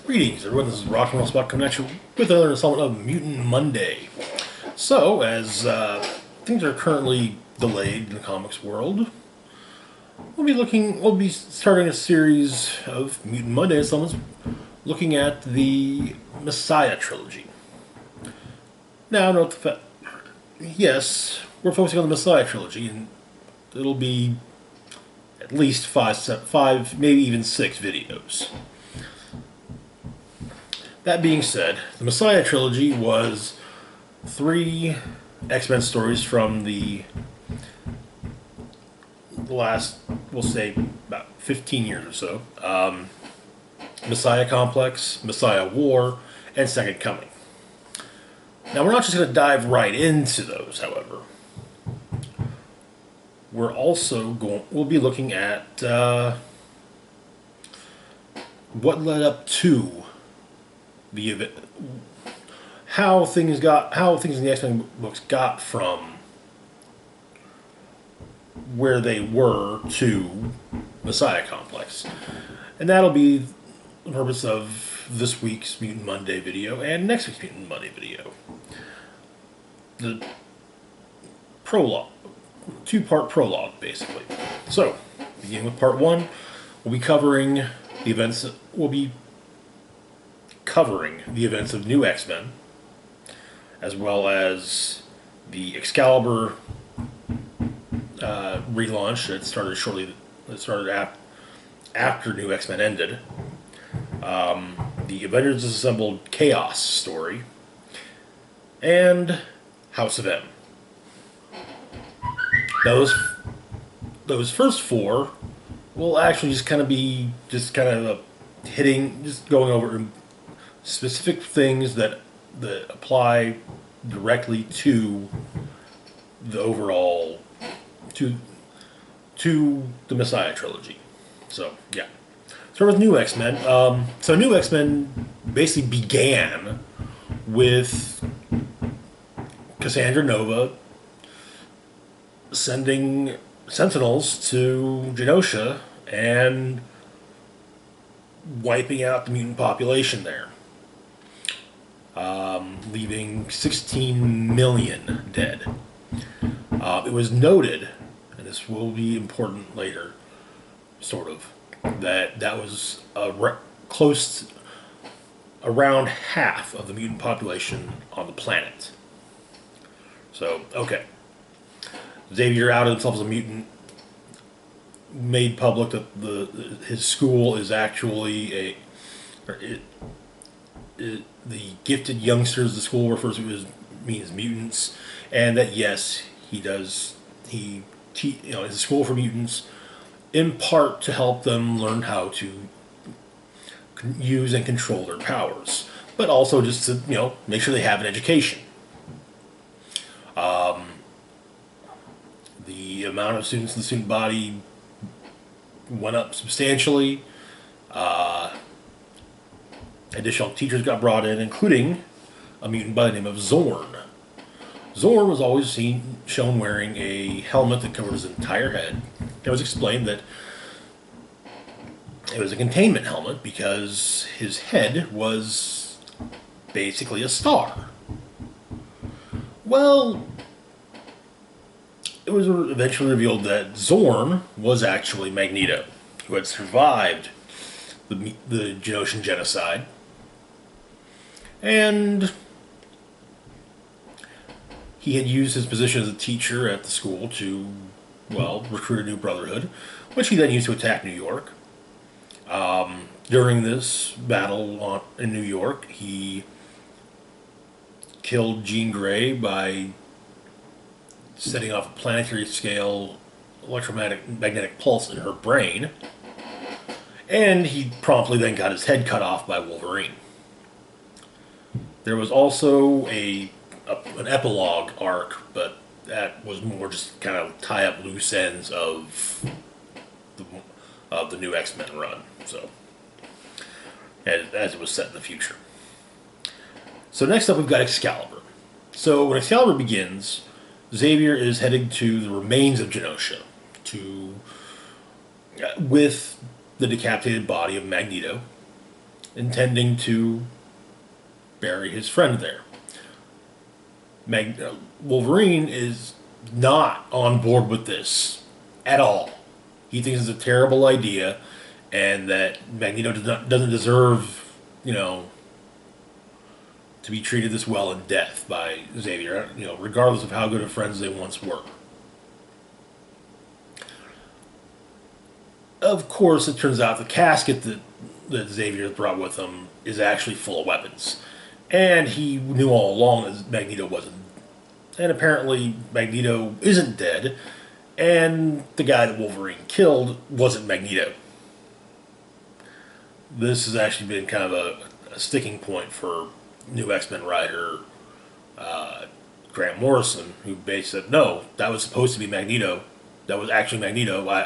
Greetings, everyone. This is Rock and Roll Spot coming at you with another installment of Mutant Monday. So, as things are currently delayed in the comics world, we'll be starting a series of Mutant Monday installments looking at the Messiah Trilogy. Now, note yes, we're focusing on the Messiah Trilogy, and it'll be at least five, maybe even 6 videos. That being said, the Messiah Trilogy was 3 X-Men stories from the last, we'll say, about 15 years or so. Messiah Complex, Messiah War, and Second Coming. Now, we're not just going to dive right into those, however. We'll be looking at what led up to the event, how things in the X-Men books got from where they were to Messiah Complex. And that'll be the purpose of this week's Mutant Monday video and next week's Mutant Monday video. The prologue, 2-part prologue, basically. So, beginning with part 1, we'll be covering the events of New X-Men, as well as the Excalibur relaunch that started after New X-Men ended, the Avengers Disassembled Chaos story, and House of M. Now, those first 4 will actually just kind of going over specific things that apply directly to the overall to the Messiah trilogy. So yeah, start with New X-Men. So New X-Men basically began with Cassandra Nova sending Sentinels to Genosha and wiping out the mutant population there, leaving 16 million dead. It was noted, and this will be important later, sort of, that was around half of the mutant population on the planet. So, okay. Xavier outed himself as a mutant, made public that his school is actually the gifted youngsters. The school refers to as mutants, and that yes, it's a school for mutants, in part to help them learn how to use and control their powers, but also just to make sure they have an education. The amount of students in the student body went up substantially. Additional teachers got brought in, including a mutant by the name of Zorn. Zorn was always shown wearing a helmet that covered his entire head. It was explained that it was a containment helmet because his head was basically a star. Well, it was eventually revealed that Zorn was actually Magneto, who had survived the Genosian genocide, and he had used his position as a teacher at the school to, recruit a new brotherhood, which he then used to attack New York. During this battle in New York, he killed Jean Grey by setting off a planetary scale electromagnetic pulse in her brain, and he promptly then got his head cut off by Wolverine. There was also an epilogue arc, but that was more just kind of tie up loose ends of the new X-Men run, so as it was set in the future. So next up we've got Excalibur. So when Excalibur begins, Xavier is heading to the remains of Genosha with the decapitated body of Magneto, intending to bury his friend there. Wolverine is not on board with this at all. He thinks it's a terrible idea, and that Magneto doesn't deserve, to be treated this well in death by Xavier, regardless of how good of friends they once were. Of course, it turns out the casket that Xavier brought with him is actually full of weapons. And he knew all along that Magneto wasn't. And apparently Magneto isn't dead, and the guy that Wolverine killed wasn't Magneto. This has actually been kind of a sticking point for new X-Men writer Grant Morrison, who basically said, no, that was supposed to be Magneto. That was actually Magneto. What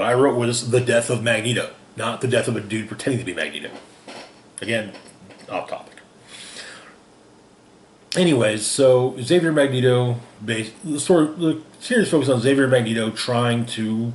I wrote was the death of Magneto, not the death of a dude pretending to be Magneto. Again, off topic. Anyways, so Xavier Magneto, the series focuses on Xavier Magneto trying to,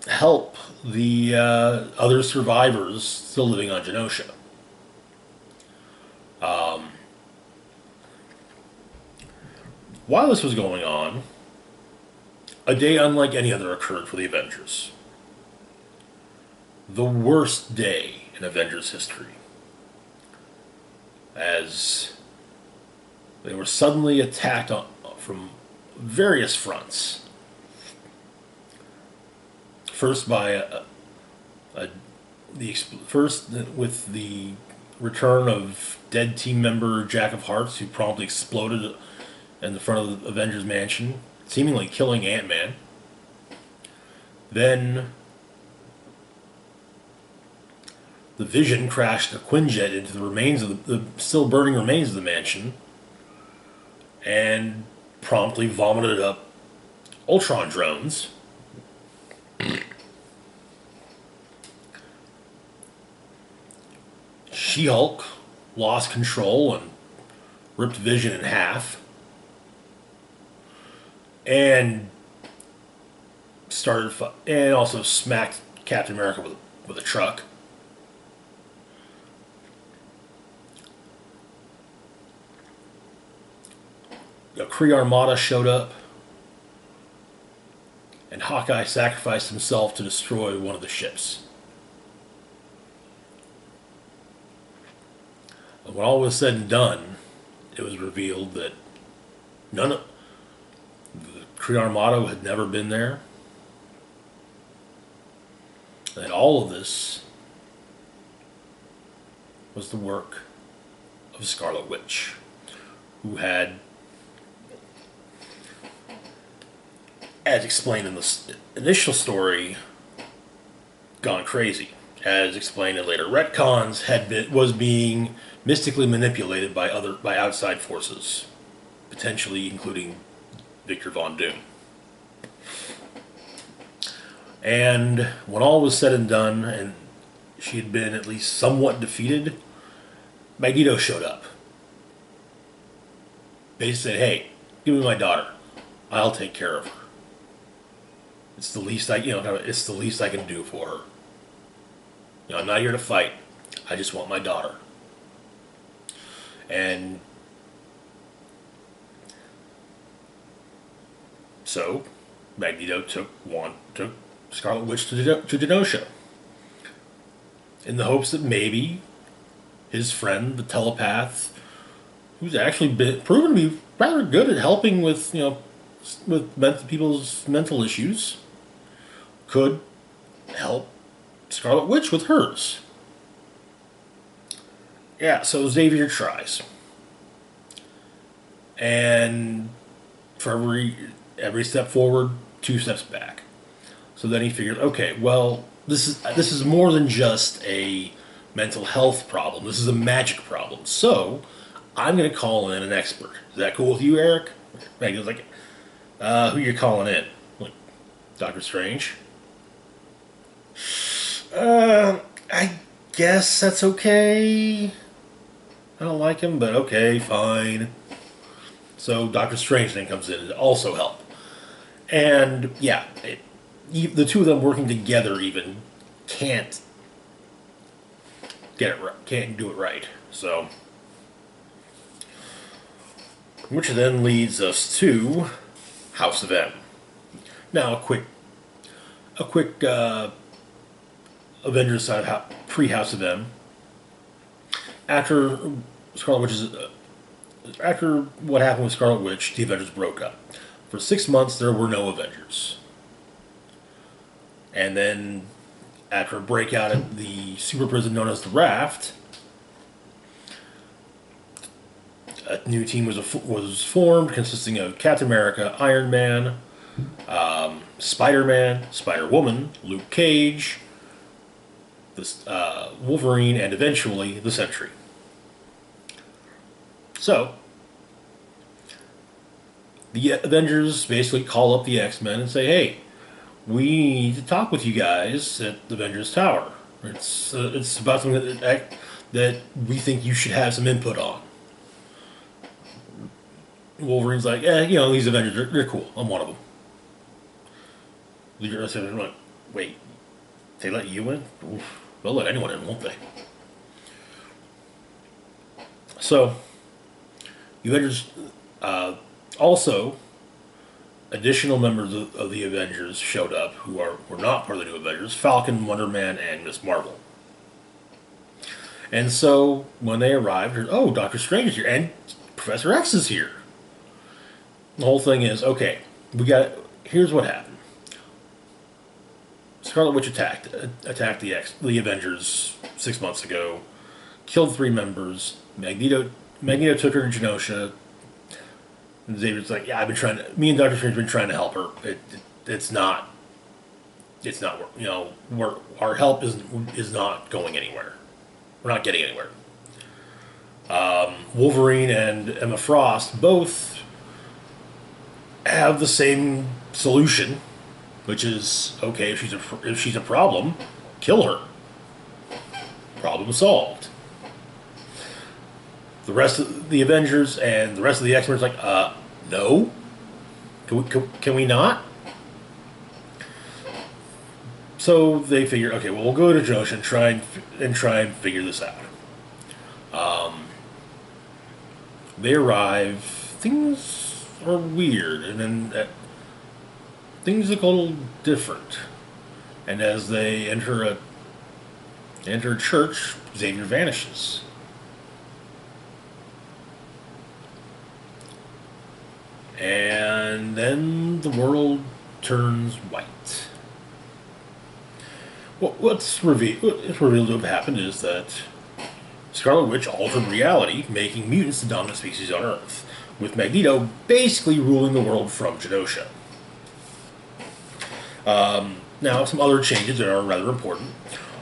help the other survivors still living on Genosha. While this was going on, a day unlike any other occurred for the Avengers. The worst day in Avengers history, as they were suddenly attacked from various fronts. First first with the return of dead team member Jack of Hearts, who promptly exploded in the front of the Avengers mansion, seemingly killing Ant-Man. Then the Vision crashed a Quinjet into the remains of the still burning remains of the mansion, and promptly vomited up Ultron drones. She-Hulk lost control and ripped Vision in half, and also smacked Captain America with a truck. The Kree Armada showed up, and Hawkeye sacrificed himself to destroy one of the ships. And when all was said and done, it was revealed that none of the Kree Armada had never been there. And all of this was the work of Scarlet Witch, who had, as explained in the initial story, gone crazy. As explained in later retcons, was being mystically manipulated by outside forces, potentially including Victor Von Doom. And when all was said and done, and she had been at least somewhat defeated, Magneto showed up. Basically said, "Hey, give me my daughter. I'll take care of her. It's the least it's the least I can do for her. I'm not here to fight. I just want my daughter." And so Magneto took Scarlet Witch to Genosha, in the hopes that maybe his friend, the telepath, who's actually been proven to be rather good at helping with people's mental issues, could help Scarlet Witch with hers. Yeah, so Xavier tries, and for every step forward, 2 steps back. So then he figured, okay, well, this is more than just a mental health problem. This is a magic problem. So I'm going to call in an expert. Is that cool with you, Eric? He was like, who you calling in? Like, Doctor Strange? I guess that's okay. I don't like him, but okay, fine. So Doctor Strange then comes in to also help. And yeah, the two of them working together even can't get it right, can't do it right. So, which then leads us to House of M. Now, a quick Avengers side of pre-House of M. After Scarlet Witch's, after what happened with Scarlet Witch, the Avengers broke up. For 6 months, there were no Avengers. And then, after a breakout at the super prison known as the Raft, a new team was formed, consisting of Captain America, Iron Man, Spider-Man, Spider-Woman, Luke Cage, Wolverine, and eventually the Sentry. So, the Avengers basically call up the X-Men and say, hey, we need to talk with you guys at the Avengers Tower. It's about something that we think you should have some input on. Wolverine's like, these Avengers, they're cool. I'm one of them. The rest of them are like, wait, they let you in? Oof. They'll let anyone in, won't they? So, the Avengers, also, additional members of the Avengers showed up who were not part of the new Avengers: Falcon, Wonder Man, and Miss Marvel. And so, when they arrived, Doctor Strange is here, and Professor X is here. The whole thing is, okay, here's what happened. Scarlet Witch attacked the Avengers 6 months ago, killed 3 members. Magneto took her to Genosha. And Xavier's like, yeah, me and Doctor Strange have been trying to help her. It's not, our help is not going anywhere. We're not getting anywhere. Wolverine and Emma Frost both have the same solution, which is, okay, if she's a problem, kill her. Problem solved. The rest of the Avengers and the rest of the X-Men are like, no? Can we not? So they figure, okay, well, we'll go to Josh and try and figure this out. They arrive, things are weird, and then things look a little different. And as they enter a church, Xavier vanishes. And then the world turns white. What's revealed to have happened is that Scarlet Witch altered reality, making mutants the dominant species on Earth, with Magneto basically ruling the world from Genosha. Now, some other changes that are rather important.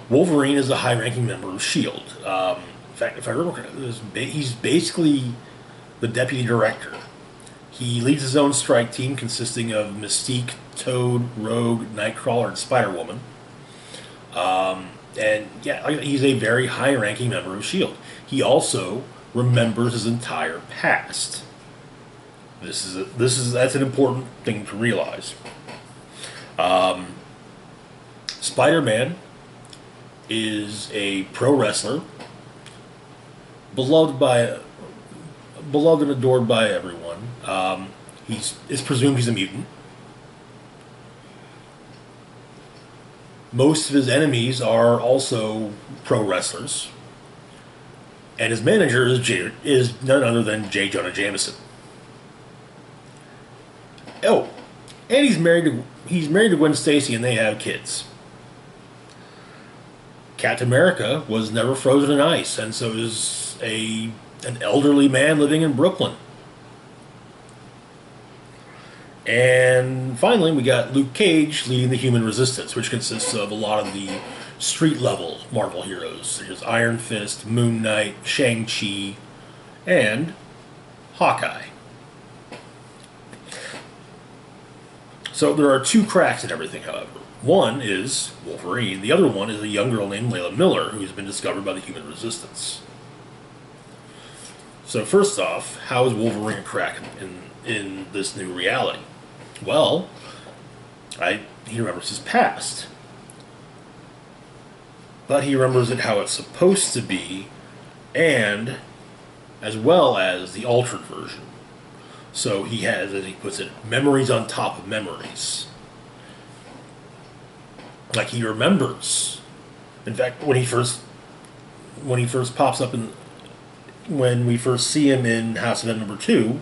Wolverine is a high-ranking member of S.H.I.E.L.D. In fact, if I remember correctly, he's basically the deputy director. He leads his own strike team consisting of Mystique, Toad, Rogue, Nightcrawler, and Spider-Woman. And yeah, he's a very high-ranking member of S.H.I.E.L.D. He also remembers his entire past. That's an important thing to realize. Spider-Man is a pro wrestler, beloved and adored by everyone. It's presumed he's a mutant. Most of his enemies are also pro wrestlers, and his manager is none other than J. Jonah Jameson. Oh, and he's married to Gwen Stacy, and they have kids. Captain America was never frozen in ice, and so is an elderly man living in Brooklyn. And finally, we got Luke Cage leading the Human Resistance, which consists of a lot of the street-level Marvel heroes, such as Iron Fist, Moon Knight, Shang-Chi, and Hawkeye. So there are 2 cracks in everything, however. One is Wolverine. The other one is a young girl named Layla Miller, who's been discovered by the Human Resistance. So first off, how is Wolverine a crack in this new reality? Well, he remembers his past. but he remembers it how it's supposed to be, and as well as the altered version. So he has, as he puts it, memories on top of memories. Like he remembers. In fact, when he first pops up when we first see him in House Event number 2,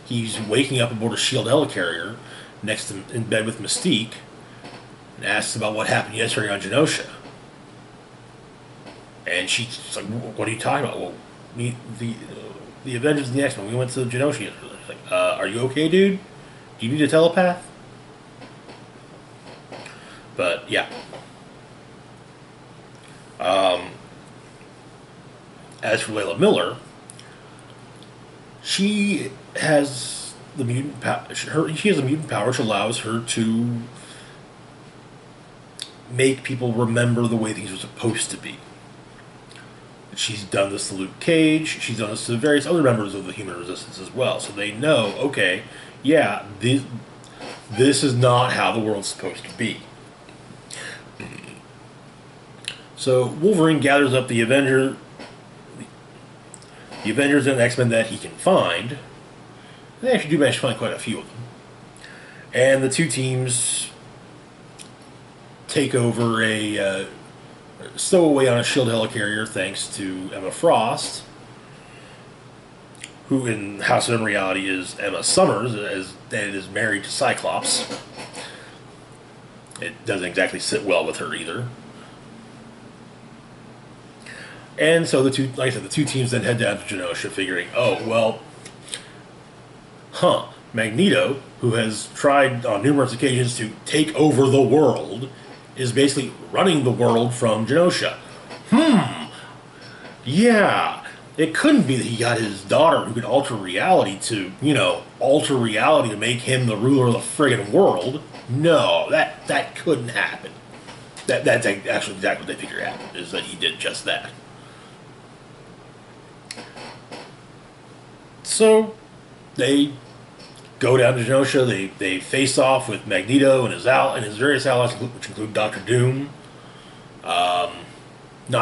he's waking up aboard a SHIELD helicarrier next to in bed with Mystique, and asks about what happened yesterday on Genosha. And she's like, "What are you talking about?" Well, the Avengers and the X-Men, we went to Genosha yesterday. She's like, "Are you okay, dude? Do you need a telepath?" But yeah. As for Layla Miller, she has the mutant power. She has a mutant power which allows her to make people remember the way things are supposed to be. She's done this to Luke Cage. She's done this to various other members of the Human Resistance as well. So they know, okay, yeah, this is not how the world's supposed to be. So Wolverine gathers up the Avengers and X-Men that he can find. They actually do manage to find quite a few of them. And the two teams take over a stowaway on a SHIELD helicarrier thanks to Emma Frost, who in House of M reality is Emma Summers, and is married to Cyclops. It doesn't exactly sit well with her either. And so the two teams then head down to Genosha, figuring, oh well, Magneto, who has tried on numerous occasions to take over the world, is basically running the world from Genosha. Yeah, it couldn't be that he got his daughter who could alter reality to, alter reality to make him the ruler of the friggin' world. No, that couldn't happen. That's actually exactly what they figure happened, is that he did just that. So, they go down to Genosha, they face off with Magneto and his various allies, which include Doctor Doom. Not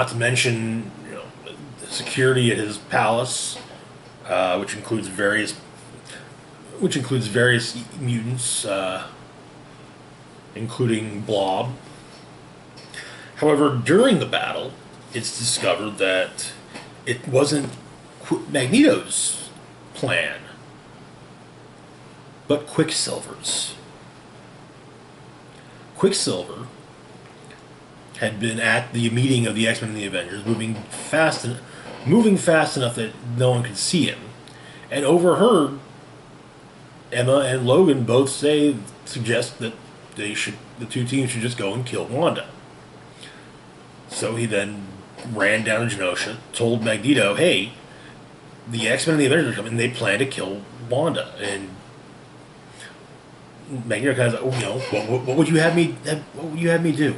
to mention, the security at his palace, which includes various mutants, including Blob. However, during the battle, it's discovered that it wasn't Magneto's plan, but Quicksilver's. Quicksilver had been at the meeting of the X-Men and the Avengers, moving fast enough that no one could see him, and overheard Emma and Logan both suggest that the two teams should just go and kill Wanda. So he then ran down to Genosha, told Magneto, "Hey, the X-Men and the Avengers are coming, and they plan to kill Wanda." And Magneto kind of like, what would you have me do?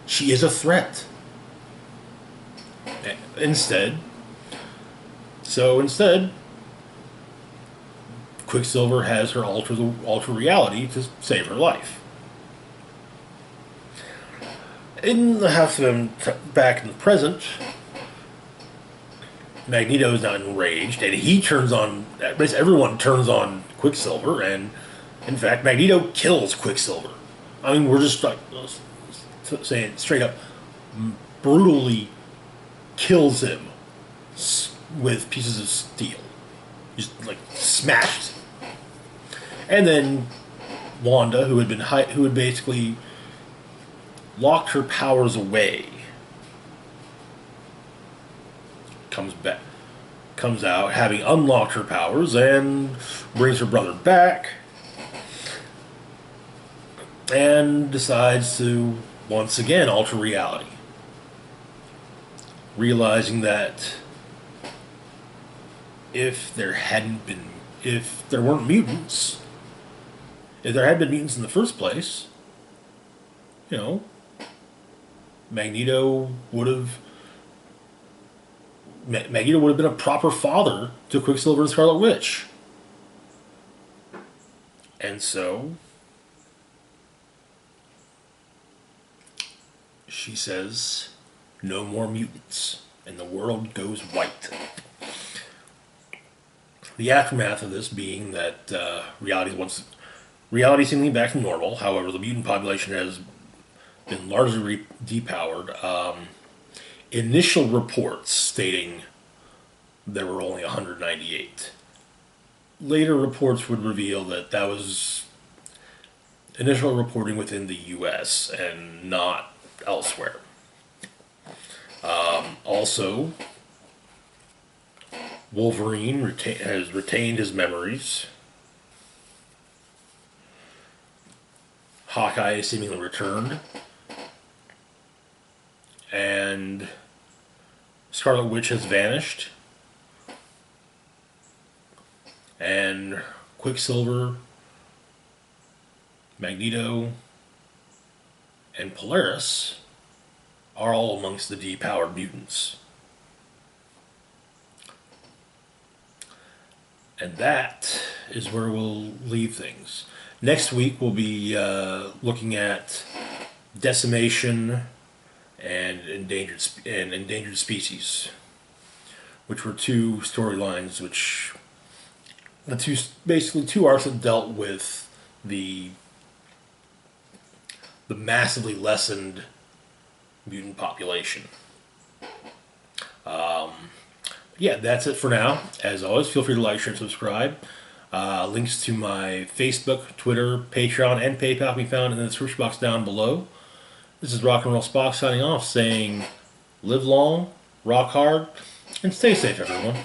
She is a threat. Instead, Quicksilver has her alter reality to save her life. In the House of M, back in the present, Magneto is now enraged, and he turns on. Basically, everyone turns on Quicksilver, and in fact, Magneto kills Quicksilver. I mean, we're just like saying it straight up, brutally kills him with pieces of steel, just like smashed. And then Wanda, who had basically locked her powers away, comes out having unlocked her powers and brings her brother back and decides to once again alter reality, realizing that if there weren't mutants, if there had been mutants in the first place, Magneto would have been a proper father to Quicksilver and Scarlet Witch. And so she says, "No more mutants," and the world goes white. The aftermath of this being that reality seemingly back to normal. However, the mutant population has been largely depowered. Initial reports stating there were only 198. Later reports would reveal that that was initial reporting within the U.S. and not elsewhere. Also, Wolverine has retained his memories. Hawkeye seemingly returned. And Scarlet Witch has vanished. And Quicksilver, Magneto, and Polaris are all amongst the depowered mutants. And that is where we'll leave things. Next week we'll be looking at decimation and endangered species, which were two storylines, which basically two arcs that dealt with the massively lessened mutant population. Yeah, that's it for now. As always, feel free to like, share, and subscribe. Links to my Facebook, Twitter, Patreon, and PayPal can be found in the description box down below. This is Rock and Roll Spock signing off, saying live long, rock hard, and stay safe, everyone.